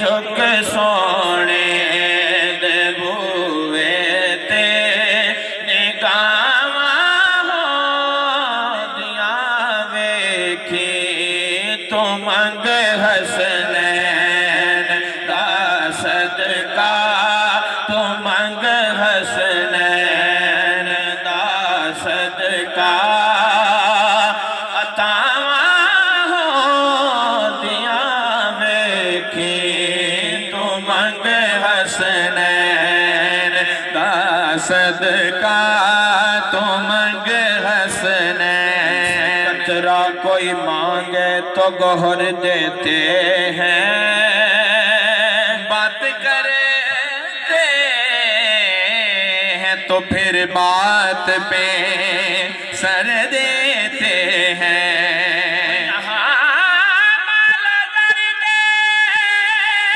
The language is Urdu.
چک سونے دے بوئے تے نگاہاں ہو دیا ویکھی تو منگ حسنین دا صدقہ تو منگ حسنین دا صدقہ حسنین دا صدقہ تو منگ حسنین قطرہ کوئی مانگے تو گوہر دیتے ہیں بات کرتے ہیں تو پھر بات پہ سر دیتے ہیں